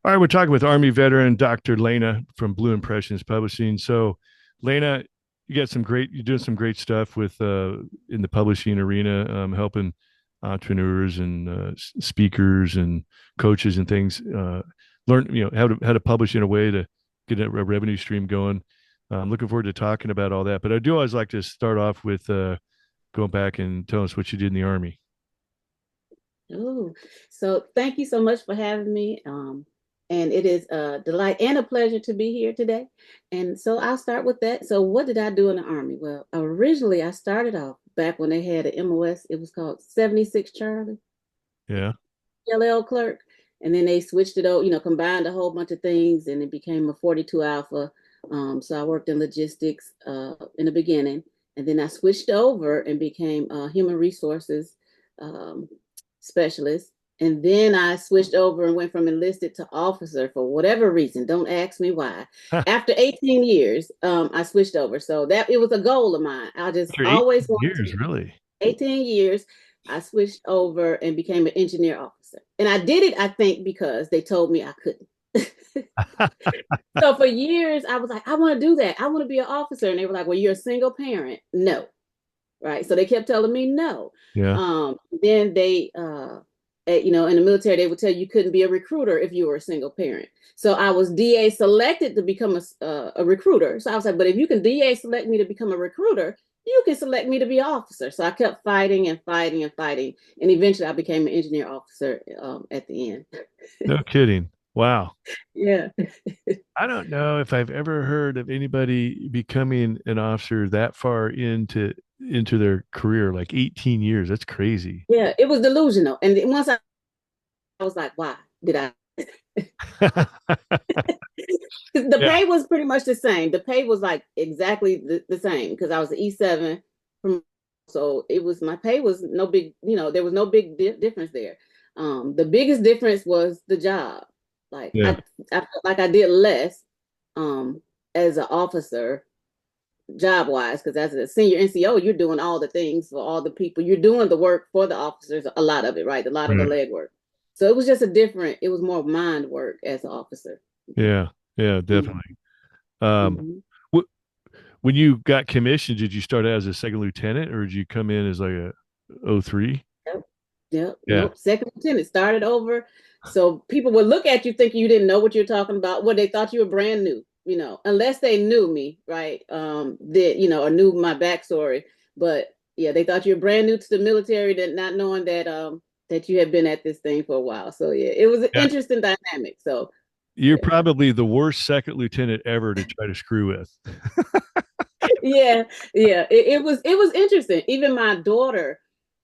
All right, we're talking with Army veteran Dr. Lena from Blu Impressions Publishing. So, Lena, you're doing some great stuff with in the publishing arena, helping entrepreneurs and speakers and coaches and things learn, how to publish in a way to get a revenue stream going. I'm looking forward to talking about all that. But I do always like to start off with going back and telling us what you did in the Army. Oh, so thank you so much for having me. And it is a delight and a pleasure to be here today. And so I'll start with that. So what did I do in the Army? Well, originally I started off back when they had an MOS. It was called 76 Charlie, Yeah. LL clerk. And then they switched it over, combined a whole bunch of things and it became a 42 Alpha. So I worked in logistics in the beginning. And then I switched over and became human resources um, specialist. And then I switched over and went from enlisted to officer for whatever reason. Don't ask me why. After 18 years, I switched over. So that it was a goal of mine. I just After 18 always wanted years, to. really? 18 years, I switched over and became an engineer officer. And I did it, I think, because they told me I couldn't. So for years, I was like, I want to do that. I want to be an officer. And they were like, well, you're a single parent. No. Right. So they kept telling me no. Yeah. Then in the military, they would tell you couldn't be a recruiter if you were a single parent. So I was DA selected to become a recruiter. So I was like, but if you can DA select me to become a recruiter, you can select me to be an officer. So I kept fighting and fighting and fighting. And eventually I became an engineer officer at the end. No kidding. Wow. Yeah. I don't know if I've ever heard of anybody becoming an officer that far into their career, like 18 years. That's crazy. Yeah. It was delusional. And once I was like, why did I? The Yeah. pay was pretty much the same. The pay was like exactly the same because I was an E7 from, so it was my pay was no big, there was no big difference there. The biggest difference was the job. Like Yeah. I felt like I did less um as an officer job wise because as a senior NCO, you're doing all the things for all the people. You're doing the work for the officers, a lot of it, right? A lot of the Right. leg work. So it was just it was more mind work as an officer. Yeah. Yeah, Mhm. definitely. Um, Mhm. wh when you got commissioned, did you start out as a second lieutenant or did you come in as like a O3? Yep. Yep. Yeah. Nope. Second lieutenant started over. So people would look at you thinking you didn't know what you're talking about. Well, they thought you were brand new, unless they knew me, right? Or knew my backstory. But yeah, they thought you were brand new to the military, that not knowing that you had been at this thing for a while. So yeah, it was an Yeah. interesting dynamic. So You're yeah. probably the worst second lieutenant ever to try to screw with. Yeah, yeah. It was interesting. Even my daughter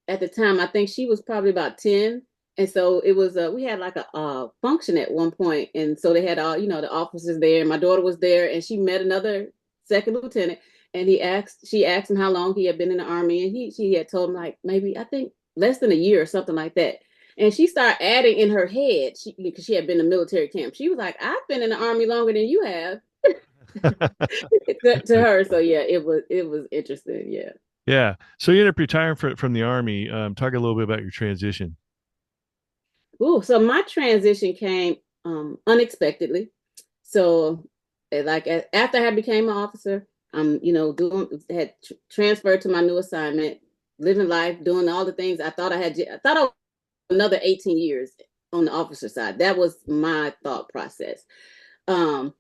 at the time, I think she was probably about 10. And so it was we had like a function at one point, and so they had all the officers there, and my daughter was there, and she met another second lieutenant, and she asked him how long he had been in the Army, and she had told him like maybe I think less than a year or something like that. And she started adding in her head, because she had been in military camp. She was like, I've been in the Army longer than you have. To her. So yeah, it was interesting. Yeah. Yeah. So you ended up retiring from the Army. Talk a little bit about your transition. Ooh, so my transition came unexpectedly. So after I became an officer, I'm doing had transferred to my new assignment, living life, doing all the things I thought I was another 18 years on the officer side. That was my thought process. Um,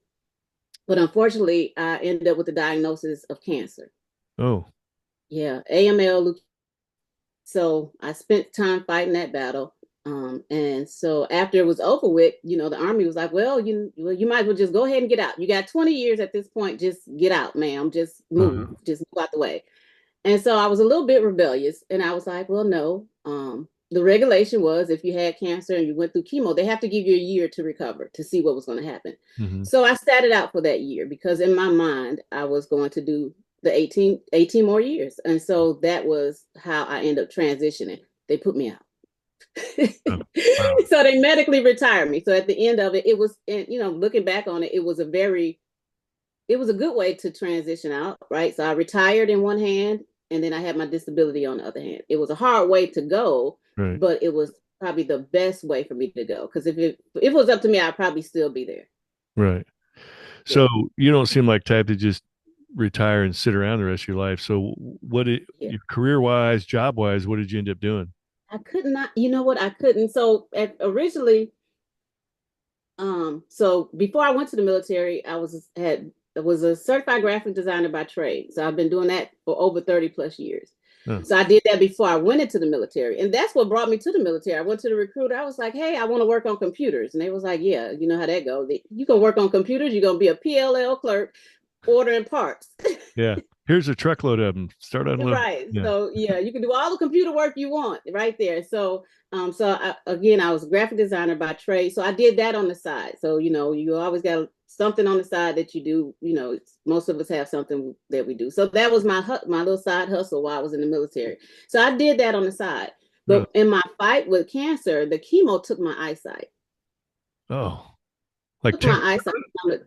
but unfortunately, I ended up with the diagnosis of cancer. Oh, Yeah, AML. So I spent time fighting that battle. And so after it was over with, the Army was like, well, you might as well just go ahead and get out. You got 20 years at this point. Just get out, ma'am. uh-huh. Just move out the way. And so I was a little bit rebellious, and I was like, well, no. The regulation was if you had cancer and you went through chemo, they have to give you a year to recover to see what was going to happen. Hmm. So I sat it out for that year because in my mind, I was going to do the 18 more years. And so that was how I ended up transitioning. They put me out. Oh, wow. So they medically retired me. So at the end of it, it was, looking back on it, it was a good way to transition out, right? So I retired in one hand, and then I had my disability on the other hand. It was a hard way to go, Right. but it was probably the best way for me to go. Because if it was up to me, I'd probably still be there. Right. Yeah, So you don't seem like type to just retire and sit around the rest of your life. So yeah. career wise, job wise, what did you end up doing? I could not. You know what? I couldn't. So originally, so before I went to the military, I was a certified graphic designer by trade. So I've been doing that for over 30 plus years. Oh, So I did that before I went into the military. And that's what brought me to the military. I went to the recruiter. I was like, hey, I want to work on computers. And they was like, yeah, you know how that goes. You can work on computers. You're going to be a PLL clerk ordering parts. yeah. Here's a truckload of them. Start unloading. Right. Yeah. So yeah, you can do all the computer work you want right there. So again, I was a graphic designer by trade. So I did that on the side. So, you always got something on the side that you do. Most of us have something that we do. So that was my little side hustle while I was in the military. So I did that on the side. Really? But in my fight with cancer, the chemo took my eyesight. Oh, like Took my temp. eyesight.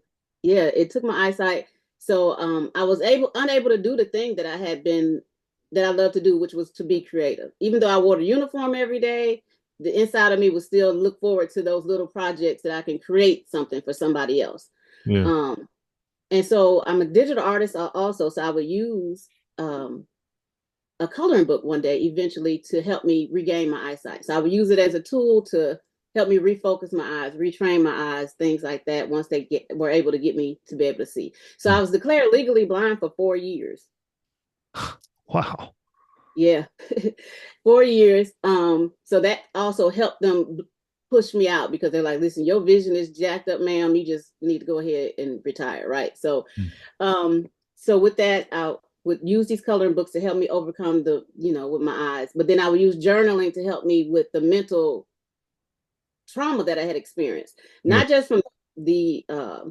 Yeah, it took my eyesight. So I was unable to do the thing that I love to do, which was to be creative. Even though I wore the uniform every day, the inside of me would still look forward to those little projects that I can create something for somebody else. Yeah. Um, and so I'm a digital artist also. So I would use a coloring book one day eventually to help me regain my eyesight. So I would use it as a tool to help me refocus my eyes, retrain my eyes, things like that once were able to get me to be able to see. So I was declared legally blind for 4 years. Wow. Yeah. 4 years. So that also helped them push me out because they're like, listen, your vision is jacked up, ma'am. You just need to go ahead and retire. Right. Um, so with that, I would use these coloring books to help me overcome with my eyes. But then I would use journaling to help me with the mental trauma that I had experienced, Yeah. not just from the uh,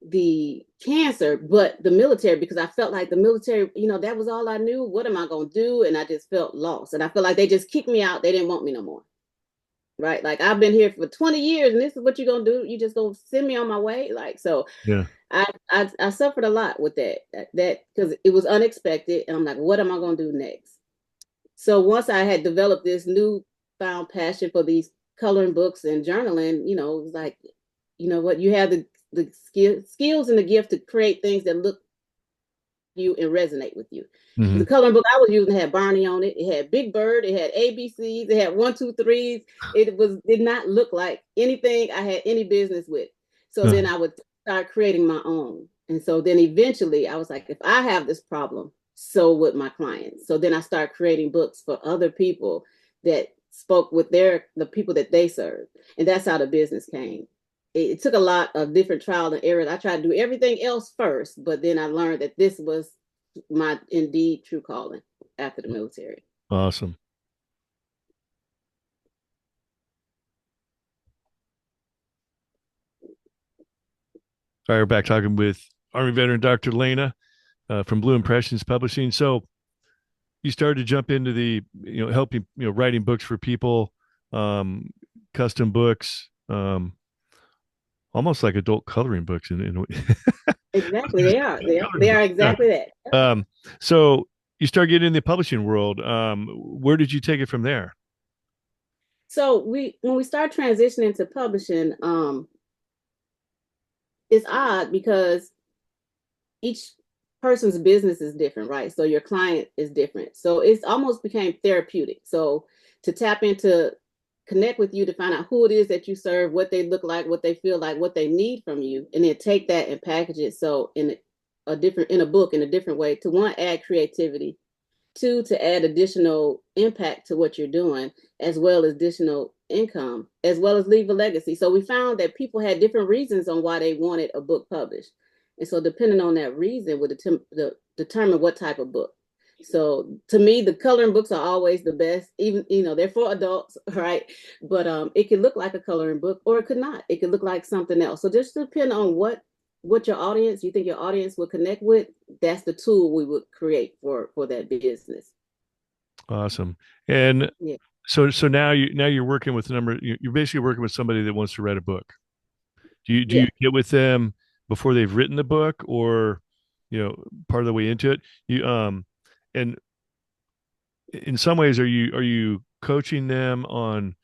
the cancer, but the military, because I felt like the military, that was all I knew. What am I going to do? And I just felt lost. And I felt like they just kicked me out. They didn't want me no more. Right. Like I've been here for 20 years and this is what you're going to do. You just going to send me on my way. Like, so Yeah. I suffered a lot with that because it was unexpected. And I'm like, what am I going to do next? So once I had developed this new found passion for these coloring books and journaling, it was like, you know what, you have the skills and the gift to create things that look you and resonate with you. Hmm. The coloring book I was using had Barney on it. It had Big Bird. It had ABCs. It had 1, 2, 3s. It did not look like anything I had any business with. So then I would start creating my own. And so then eventually I was like, if I have this problem, so would my clients. So then I started creating books for other people that spoke with the people that they serve. And that's how the business came. It took a lot of different trial and errors. I tried to do everything else first, but then I learned that this was my indeed true calling after the military. Awesome. All right, we're back talking with Army veteran Dr. Lena from Blu Impressions Publishing. So you started to jump into the, helping, writing books for people, um, custom books, almost like adult coloring books in a way. Exactly, they are. They are Yeah. exactly that. So you start getting in the publishing world. Where did you take it from there? So when we start transitioning to publishing, it's odd because each person's business is different, right? So your client is different. So it's almost became therapeutic. So to tap into connect with you to find out who it is that you serve, what they look like, what they feel like, what they need from you, and then take that and package it so in a book in a different way to one add creativity, two to add additional impact to what you're doing, as well as additional income, as well as leave a legacy. So we found that people had different reasons on why they wanted a book published. And so depending on that reason would determine what type of book. So to me, the coloring books are always the best, even, they're for adults, right? But it could look like a coloring book or it could not. It could look like something else. So just depend on what you think your audience will connect with, that's the tool we would create for that business. Awesome. And Yeah. so now you're working with a number. You're basically working with somebody that wants to write a book. Do you Yeah. get with them before they've written the book, or part of the way into it? You and in some ways, are you coaching them on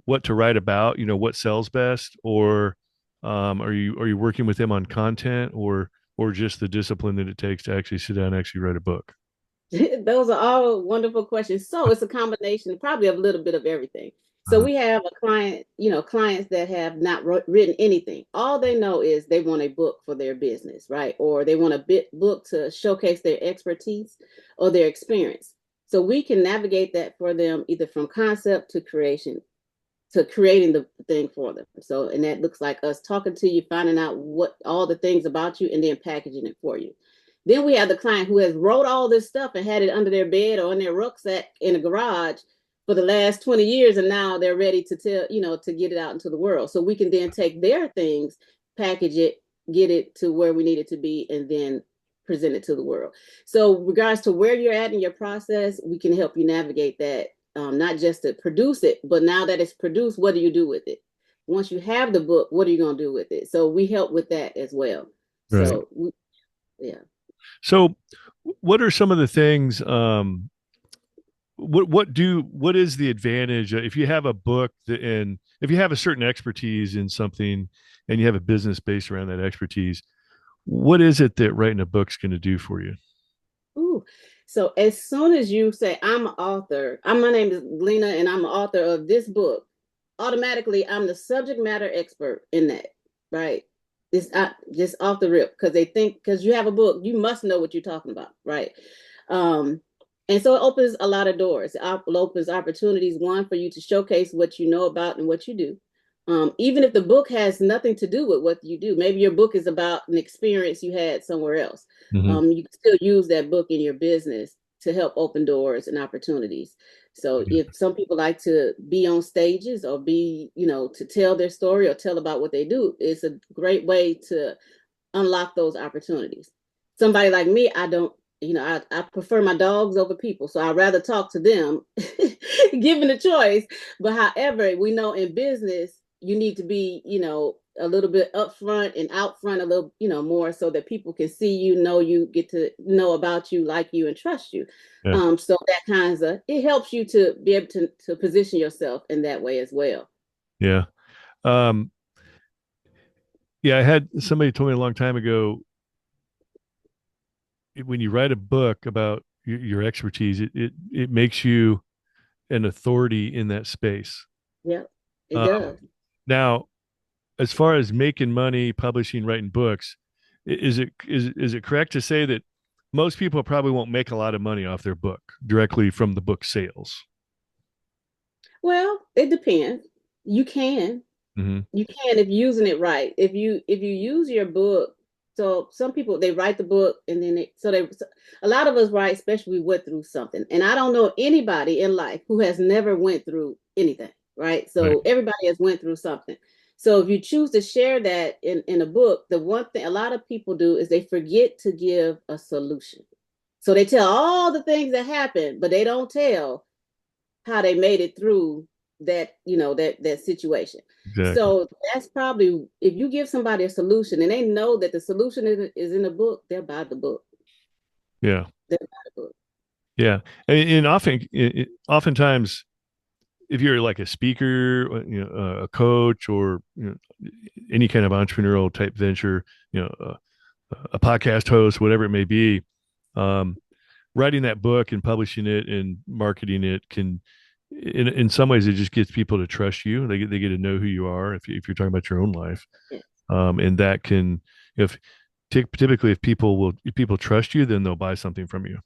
what to write about, what sells best, or are you working with them on content, or just the discipline that it takes to actually sit down and actually write a book? Those are all wonderful questions. So it's a combination, probably of a little bit of everything. So Uh-huh. we have a client, clients that have not written anything. All they know is they want a book for their business, right? Or they want a book to showcase their expertise or their experience. So we can navigate that for them either from concept to creation, to creating the thing for them. So, and that looks like us talking to you, finding out what all the things about you, and then packaging it for you. Then we have the client who has wrote all this stuff and had it under their bed or in their rucksack in the garage for the last 20 years, and now they're ready to tell, to get it out into the world. So we can then take their things, package it, get it to where we need it to be, and then present it to the world. So regards to where you're at in your process, we can help you navigate that, not just to produce it, but now that it's produced, what do you do with it? Once you have the book, what are you going to do with it? So we help with that as well. Right. So yeah. So, what are some of the things? What is the advantage if you have a book and if you have a certain expertise in something and you have a business based around that expertise? What is it that writing a book's going to do for you? Ooh. So as soon as you say, I'm an author, my name is Lena and I'm an author of this book, automatically I'm the subject matter expert in that, right? It's just off the rip, because they think because you have a book, you must know what you're talking about, right? Um, and so it opens a lot of doors. It opens opportunities, one, for you to showcase what you know about and what you do. Even if the book has nothing to do with what you do, maybe your book is about an experience you had somewhere else. Hmm. You can still use that book in your business to help open doors and opportunities. So Yeah. if some people like to be on stages or be, to tell their story or tell about what they do, it's a great way to unlock those opportunities. Somebody like me, I don't, I prefer my dogs over people. So I'd rather talk to them given the choice. But however, we know in business, you need to be, a little bit upfront and out front a little, more, so that people can see you, know you, get to know about you, like you, and trust you. Yeah. So that kinds of, it helps you to be able to position yourself in that way as well. Yeah. Um, yeah. I had somebody told me a long time ago, when you write a book about your expertise, it makes you an authority in that space. Yep, it Um, does. Now, as far as making money, publishing, writing books, is it correct to say that most people probably won't make a lot of money off their book directly from the book sales? Well, it depends. You can. Hmm. You can if using it right. If you use your book, so some people they write the book and then a lot of us write, especially we went through something. And I don't know anybody in life who has never went through anything, right? Right. So everybody has went through something. So if you choose to share that in a book, the one thing a lot of people do is they forget to give a solution. So they tell all the things that happened, but they don't tell how they made it through that situation. Exactly. So that's probably, if you give somebody a solution and they know that the solution is in the book, they'll buy the book. Yeah. They'll buy the book. Yeah. And oftentimes, if you're like a speaker, a coach, or any kind of entrepreneurial type venture, a podcast host, whatever it may be, um, writing that book and publishing it and marketing it can, in some ways, it just gets people to trust you. They get to know who you are if you're talking about your own life, Yeah. and that can, if typically if people trust you, then they'll buy something from you.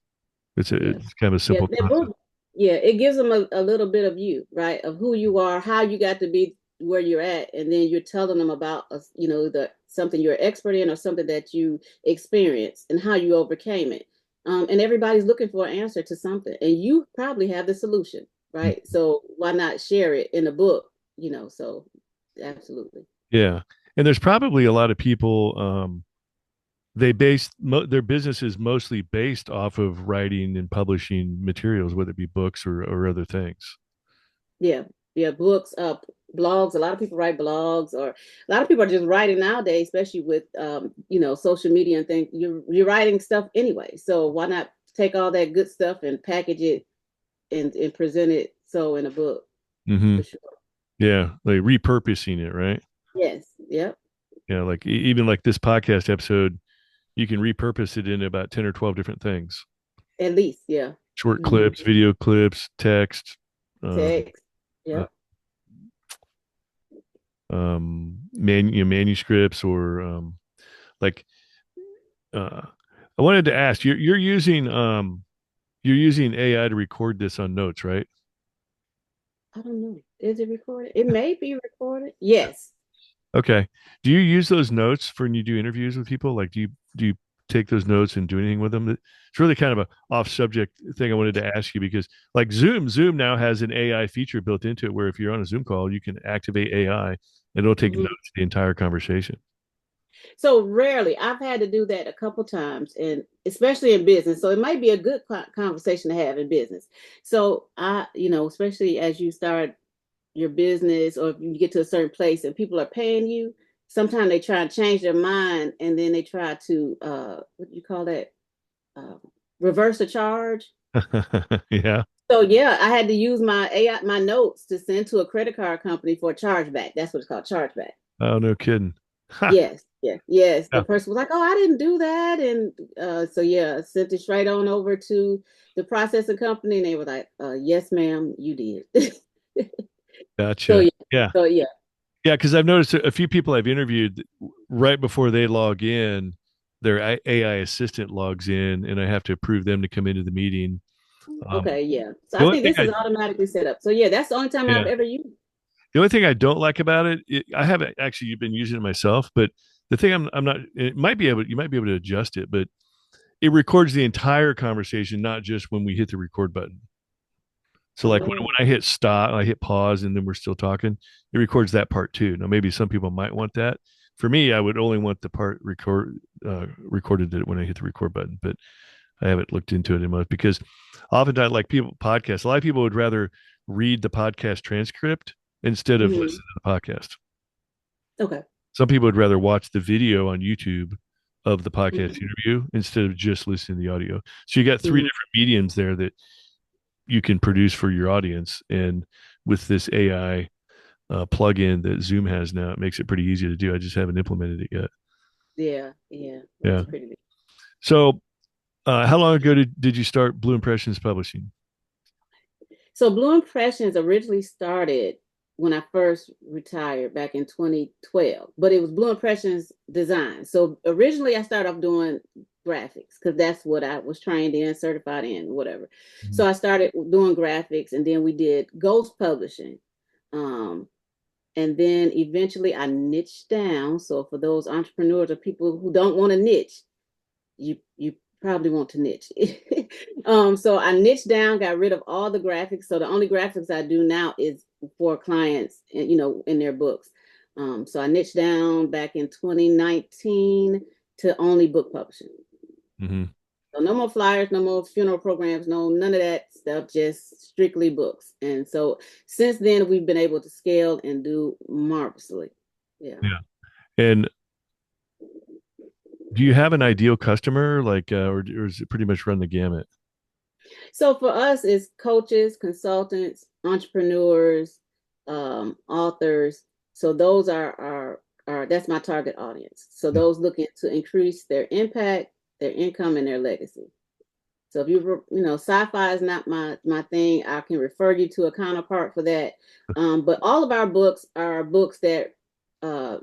Yeah. It's kind of a Yeah. simple That concept. book, yeah, it gives them a little bit of you, right? Of who you are, how you got to be where you're at. And then you're telling them about, the something you're expert in or something that you experienced and how you overcame it. And everybody's looking for an answer to something. And you probably have the solution, Mm. right? So why not share it in a book, So absolutely. Yeah, and there's probably a lot of people. Their business is mostly based off of writing and publishing materials, whether it be books or other things. Yeah, yeah, books, blogs. A lot of people write blogs, or a lot of people are just writing nowadays, especially with social media and things. You're writing stuff anyway, so why not take all that good stuff and package it and present it so in a book Hmm. for sure. Yeah, like repurposing it, right? Yes. Yep. Yeah, like even like this podcast episode, you can repurpose it into about 10 or 12 different things. At least, yeah. Short Hmm. clips, video clips, text, Text. uh, Yep. manuscripts, or like I wanted to ask you, you're using AI to record this on notes, right? I don't know. Is it recorded? It may be recorded. Yes. Okay. Do you use those notes for when you do interviews with people? Like, do you take those notes and do anything with them? It's really kind of a off subject thing I wanted to ask you because like Zoom now has an AI feature built into it where if you're on a Zoom call, you can activate AI and it'll take Hmm. notes of the entire conversation. So rarely, I've had to do that a couple times, and especially in business. So it might be a good conversation to have in business. So especially as you start your business or if you get to a certain place and people are paying you, sometimes they try to change their mind and then they try to what do you call that? Uh, Reverse a charge. Yeah. So yeah, I had to use my AI, my notes to send to a credit card company for a chargeback. That's what it's called, chargeback. Oh, no kidding. Ha. Yes, yes, yes. The Yeah. person was like, "Oh, I didn't do that," and so yeah, sent it straight on over to the processing company, and they were like, "Yes, ma'am, you did." So Gotcha. yeah, Yeah. so yeah. Yeah. Cause I've noticed a few people I've interviewed right before they log in, their AI assistant logs in and I have to approve them to come into the meeting. Um, Okay, yeah. So the I only think thing this is automatically set up. So yeah, that's the only time I've yeah, ever used. the only thing I don't like about I haven't actually been using it myself, but the thing I'm not, it might be able, you might be able to adjust it, but it records the entire conversation, not just when we hit the record button. So like Oh, when I hit stop, I hit pause, and then we're still talking. It records that part too. Now maybe some people might want that. For me, I would only want the part recorded it when I hit the record button. But I haven't looked into it much because oftentimes, like people podcasts, a lot of people would rather read the podcast transcript instead of hmm. listen to the podcast. Okay. Some people would rather watch the video on YouTube of the podcast Hmm. interview instead of just listening to the audio. So you got three Hmm. different mediums there that you can produce for your audience. And with this AI plugin that Zoom has now, it makes it pretty easy to do. I just haven't implemented it yet. Yeah, yeah, Yeah. that's pretty big. So, how long ago did you start Blue Impressions Publishing? So Blue Impressions originally started when I first retired back in 2012, but it was Blue Impressions design. So originally I started off doing graphics because that's what I was trained in, certified in, whatever. Mhm. So I started doing graphics and then we did ghost publishing. Um, and then eventually I niched down. So for those entrepreneurs or people who don't want to niche, you probably want to niche. So I niched down, got rid of all the graphics. So the only graphics I do now is for clients, in their books. So I niched down back in 2019 to only book publishing. Mhm. So no more flyers, no more funeral programs, no none of that stuff, just strictly books. And so since then we've been able to scale and do marvelously. Yeah. Yeah. And do you have an ideal customer, like, or is it pretty much run the gamut? So for us, it's coaches, consultants, entrepreneurs, authors. So those are that's my target audience. So those looking to increase their impact, their income, and their legacy. So if sci-fi is not my thing, I can refer you to a counterpart for that. But all of our books are books that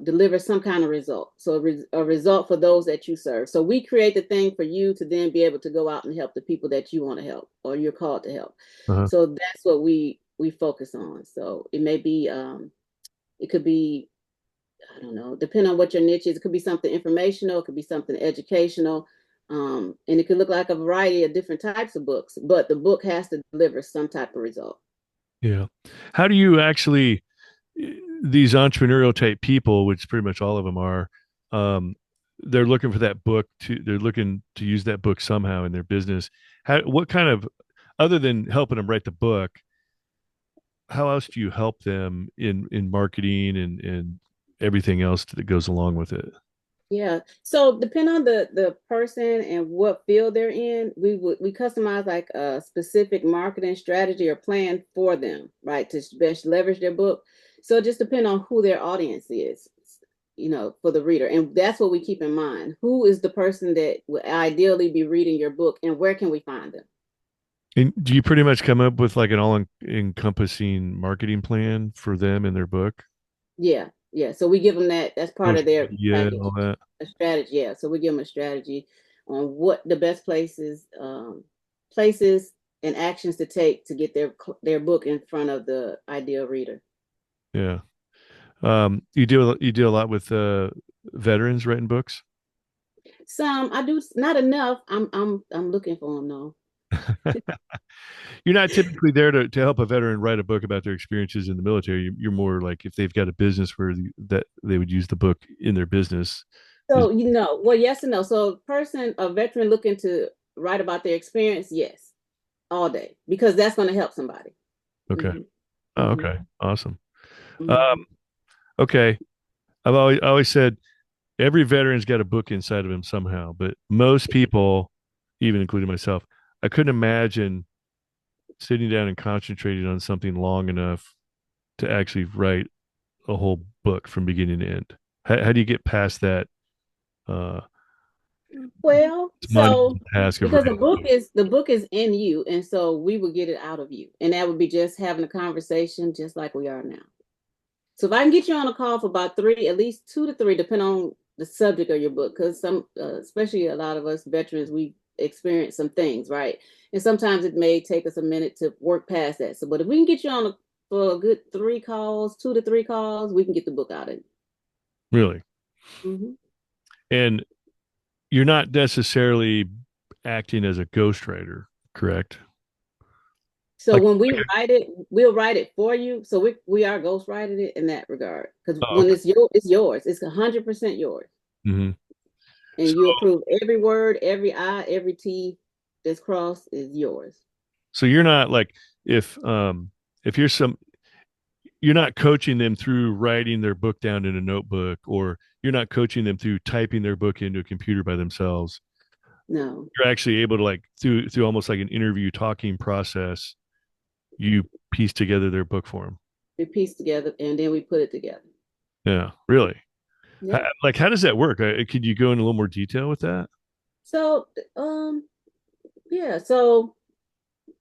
deliver some kind of result. So a result for those that you serve. So we create the thing for you to then be able to go out and help the people that you want to help or you're called to help. Uh-huh. So that's what we focus on. So it may be it could be, I don't know, depending on what your niche is. It could be something informational, it could be something educational, and it could look like a variety of different types of books, but the book has to deliver some type of result. Yeah. How do you actually, these entrepreneurial type people, which pretty much all of them are, um, they're looking for that book they're looking to use that book somehow in their business. What kind of, other than helping them write the book, how else do you help them in marketing and everything else that goes along with it? Yeah. So depending on the person and what field they're in, we customize like a specific marketing strategy or plan for them, right? To best leverage their book. So it just depend on who their audience is, for the reader. And that's what we keep in mind. Who is the person that would ideally be reading your book and where can we find them? And do you pretty much come up with like an all encompassing marketing plan for them and their book? Yeah. Yeah. So we give them that. That's part of Social their media and package, all that? a strategy. Yeah. So we give them a strategy on what the best places and actions to take to get their book in front of the ideal reader. Yeah. You do a lot with veterans writing books? Some I do, not enough. I'm looking for them though. You're not typically there to help a veteran write a book about their experiences in the military. You're more like if they've got a business where that they would use the book in their business. Is So well, yes and no. So a veteran looking to write about their experience, yes, all day because that's going to help somebody. okay. Hmm. Oh, Hmm. okay. Awesome. Hmm. Okay. I've always said every veteran's got a book inside of him somehow, but most people, even including myself, I couldn't imagine sitting down and concentrating on something long enough to actually write a whole book from beginning to end. How do you get past that uh, Well, monumental so task of because writing? the book is in you, and so we would get it out of you, and that would be just having a conversation, just like we are now. So if I can get you on a call for about three, at least 2 to 3, depending on the subject of your book, because especially a lot of us veterans, we experience some things, right? And sometimes it may take us a minute to work past that. So, but if we can get you for a good 3 calls, 2 to 3 calls, we can get the book out of you. Really? Hmm. And you're not necessarily acting as a ghostwriter, correct? So Like, when we write it, we'll write it for you. So we are ghostwriting it in that regard. Because oh, when okay. it's yours. It's 100% yours. Hmm. And So, you approve every word, every I, every T that's crossed is yours. so you're not like if you're not coaching them through writing their book down in a notebook, or you're not coaching them through typing their book into a computer by themselves. No, You're actually able to like through almost like an interview talking process, you piece together their book for them. we piece together and then we put it together. Yeah, really. Yeah. Like, how does that work? Could you go into a little more detail with that? So, yeah. So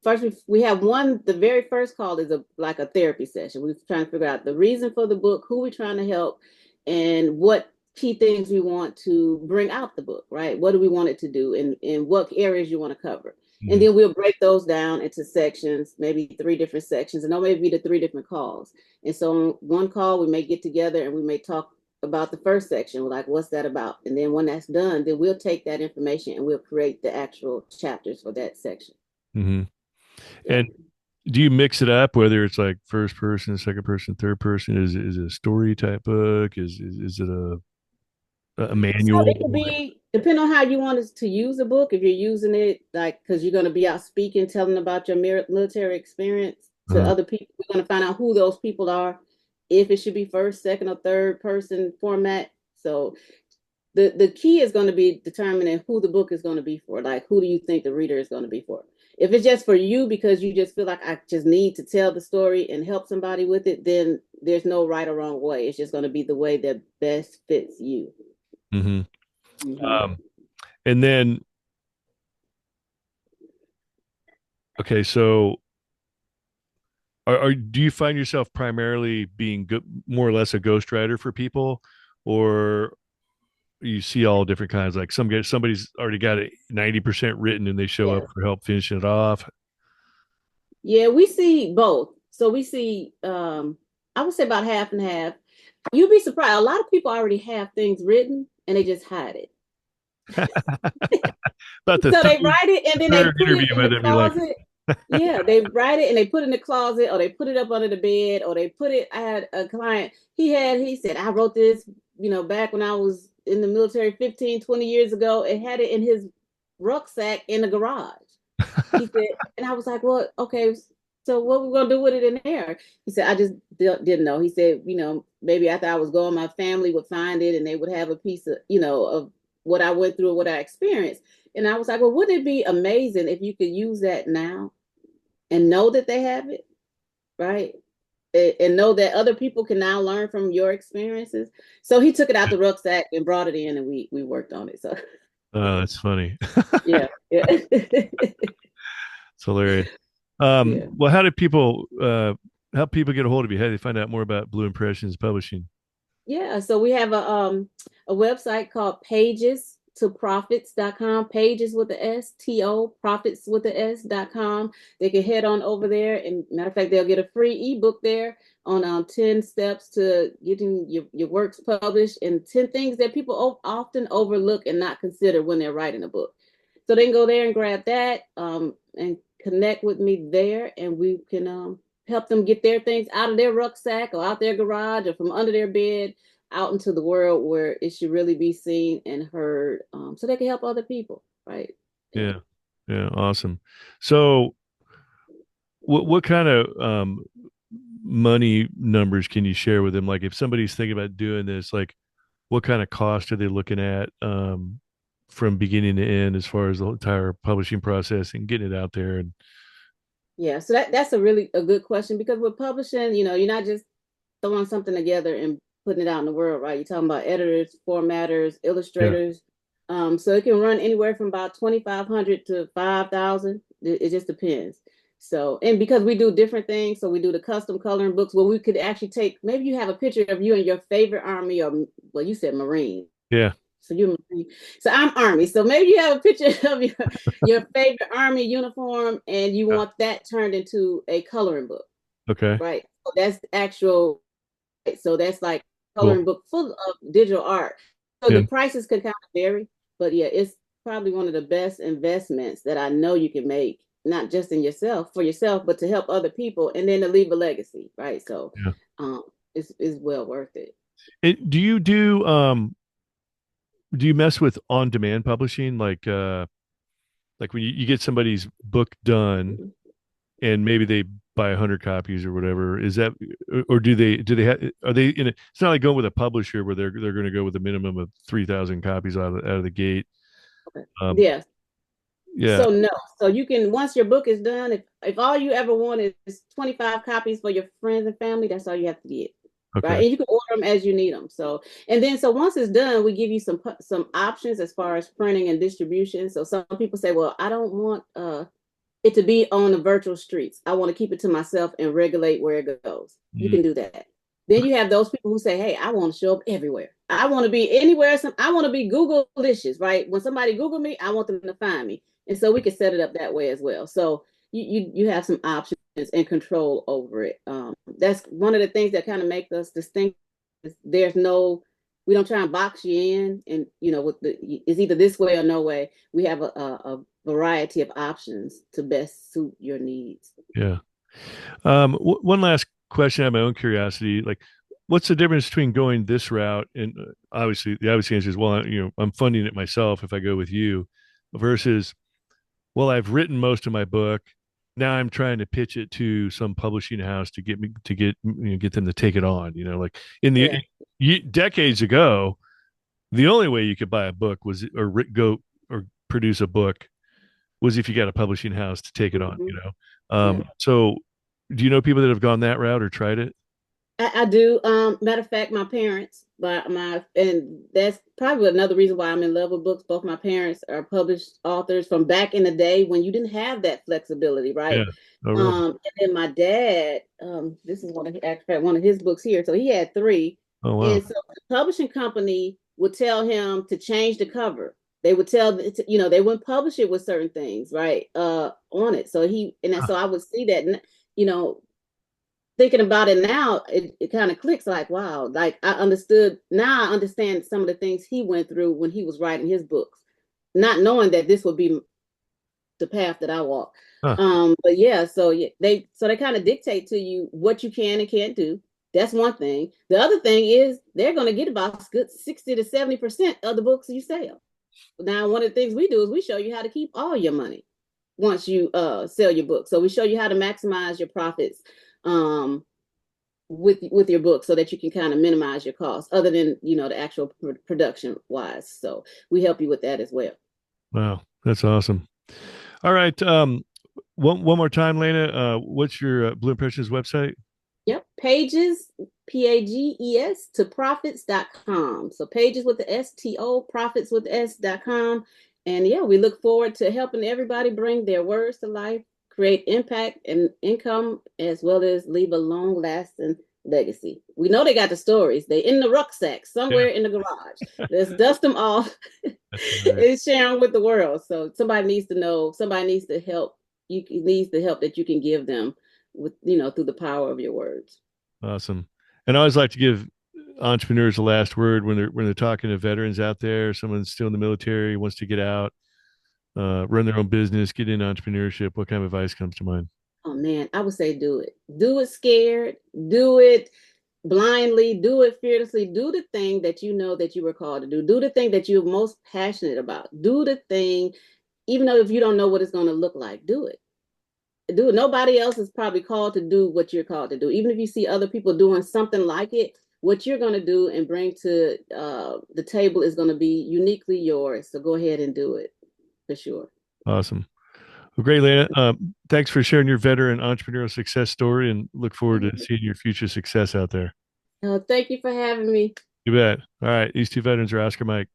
first we have the very first call is like a therapy session. We're trying to figure out the reason for the book, who we're trying to help, and what key things we want to bring out the book, right? What do we want it to do and what areas you want to cover. And Hmm. then we'll break those down into sections, maybe 3 different sections, and they'll maybe be the 3 different calls. And so on one call, we may get together and we may talk about the first section, like what's that about? And then when that's done, then we'll take that information and we'll create the actual chapters for that section. Hmm. Yeah. And do you mix it up, whether it's like first person, second person, third person? Is it a story type book? Is it a So manual? it could be depending on how you want us to use a book. If you're using it like because you're going to be out speaking, telling about your military experience to Uh, other people, we're going to find out who those people are. If it should be first, second, or third person format. So the key is going to be determining who the book is going to be for. Like who do you think the reader is going to be for? If it's just for you because you just feel like I just need to tell the story and help somebody with it, then there's no right or wrong way. It's just going to be the way that best fits you. hmm. Mm-hmm. And then, okay, so do you find yourself primarily being more or less a ghostwriter for people, or you see all different kinds? Like somebody's already got it 90% written and they show up Yeah. for help finishing it off. Yeah, we see both. So we see I would say about half and half. You'd be surprised. A lot of people already have things written and they just hide it. About So they write it and the then they third put it interview in with the them, you're like, closet. Yeah, they write it and they put it in the closet or they put it up under the bed or they put it. I had a client, he said, I wrote this, back when I was in the military 15, 20 years ago, and had it in his rucksack in the garage. He said, and I was like, well, okay. So what we gonna do with it in there? He said, I just didn't know. He said, maybe after I was gone, my family would find it and they would have a piece of, of what I went through, what I experienced. And I was like, well, wouldn't it be amazing if you could use that now and know that they have it, right? And know that other people can now learn from your experiences. So he took it out the rucksack and brought it in, and we worked on it. So Oh, that's funny. yeah, yeah, It's hilarious. yeah. Well, how people get a hold of you? How do they find out more about Blue Impressions Publishing? Yeah, so we have a website called pages to profits.com, pages with the S, T-O, profits with the S.com. They can head on over there. And matter of fact, they'll get a free ebook there on 10 steps to getting your works published and 10 things that people often overlook and not consider when they're writing a book. So they can go there and grab that and connect with me there, and we can help them get their things out of their rucksack or out their garage or from under their bed out into the world where it should really be seen and heard, so they can help other people, right? Yeah. Yeah. Yeah. Awesome. So what kind of money numbers can you share with them? Like if somebody's thinking about doing this, like what kind of cost are they looking at from beginning to end as far as the entire publishing process and getting it out there? And Yeah, so that's a good question, because with publishing, you're not just throwing something together and putting it out in the world, right? You're talking about editors, formatters, yeah, illustrators. So it can run anywhere from about 2,500 to 5,000. It just depends. So, and because we do different things, so we do the custom coloring books where we could actually take, maybe you have a picture of you and your favorite Army, or well, you said Marine. yeah, So you're Marine. So I'm Army. So maybe you have a picture of your favorite Army uniform and you yeah. want that turned into a coloring book, Okay, right? So that's the actual, so that's like a cool. coloring book full of digital art. So Yeah, the prices can kind of vary, but yeah, it's probably one of the best investments that I know you can make, not just in yourself for yourself, but to help other people and then to leave a legacy, right? So yeah. um, it's well worth it. Do you do you mess with on demand publishing like when you get somebody's book done and maybe they buy 100 copies or whatever, is that or do they have are they in it? It's not like going with a publisher where they're going to go with a minimum of 3,000 copies out of the gate. Okay. um Yeah. yeah, So no. So you can, once your book is done, if all you ever want is 25 copies for your friends and family, that's all you have to get. Right. okay, And you can order them as you need them. So, and then so once it's done, we give you some options as far as printing and distribution. So some people say, well, I don't want it to be on the virtual streets. I want to keep it to myself and regulate where it goes. You mm, can do that. Then you have those people who say, hey, I want to show up everywhere. I want to be anywhere. I want to be Google-licious, right? When somebody Google me, I want them to find me. And so we can set it up that way as well. So you have some options and control over it. That's one of the things that kind of make us distinct. There's no, we don't try and box you in, and with it's either this way or no way. We have a variety of options to best suit your needs. yeah. One last question out of my own curiosity, like what's the difference between going this route and obviously the obvious answer is, well, I'm funding it myself if I go with you, versus, well, I've written most of my book. Now I'm trying to pitch it to some publishing house to get them to take it on. Like in the Yeah. decades ago, the only way you could buy a book was go or produce a book was if you got a publishing house to take it on. Mm-hmm. Yeah. So do you know people that have gone that route or tried it? I do. Matter of fact, my parents, and that's probably another reason why I'm in love with books. Both my parents are published authors from back in the day when you didn't have that flexibility, right? Yeah. Oh, really? And then my dad, this is one of his books here. So he had three, Oh, wow. and so the publishing company would tell him to change the cover. They would tell, they wouldn't publish it with certain things, right? On it. So I would see that, you know, thinking about it now, it kind of clicks like, wow, like I understand some of the things he went through when he was writing his books, not knowing that this would be the path that I walk. Huh. But yeah, they kind of dictate to you what you can and can't do. That's one thing. The other thing is they're going to get about good 60 to 70% of the books you sell. Now, one of the things we do is we show you how to keep all your money. once you sell your book. So we show you how to maximize your profits um, with your book so that you can kind of minimize your costs other than the actual production wise. So we help you with that as well. Wow, that's awesome. All right. One more time, Lena. What's your Blue Impressions website? Yep. Pages, Pages to profits.com. So pages with the STO, profits with S.com. And yeah, we look forward to helping everybody bring their words to life, create impact and income, as well as leave a long lasting legacy. We know they got the stories. They in the rucksack somewhere Yeah, in the garage. Let's dust them off that's right. and share them with the world. So somebody needs to know, somebody needs to help. You needs the help that you can give them with through the power of your words. Awesome. And I always like to give entrepreneurs the last word when they're talking to veterans out there, someone still in the military wants to get out, run their own business, get into entrepreneurship. What kind of advice comes to mind? Oh man, I would say do it. Do it scared. Do it blindly. Do it fearlessly. Do the thing that you know that you were called to do. Do the thing that you're most passionate about. Do the thing, even though if you don't know what it's going to look like, do it. Do it. Nobody else is probably called to do what you're called to do. Even if you see other people doing something like it, what you're going to do and bring to the table is going to be uniquely yours. So go ahead and do it for sure. Awesome. Well, great, Lena. Thanks for sharing your veteran entrepreneurial success story and look forward to seeing your future success out there. Thank you for having me. You bet. All right. These two veterans are Oscar Mike.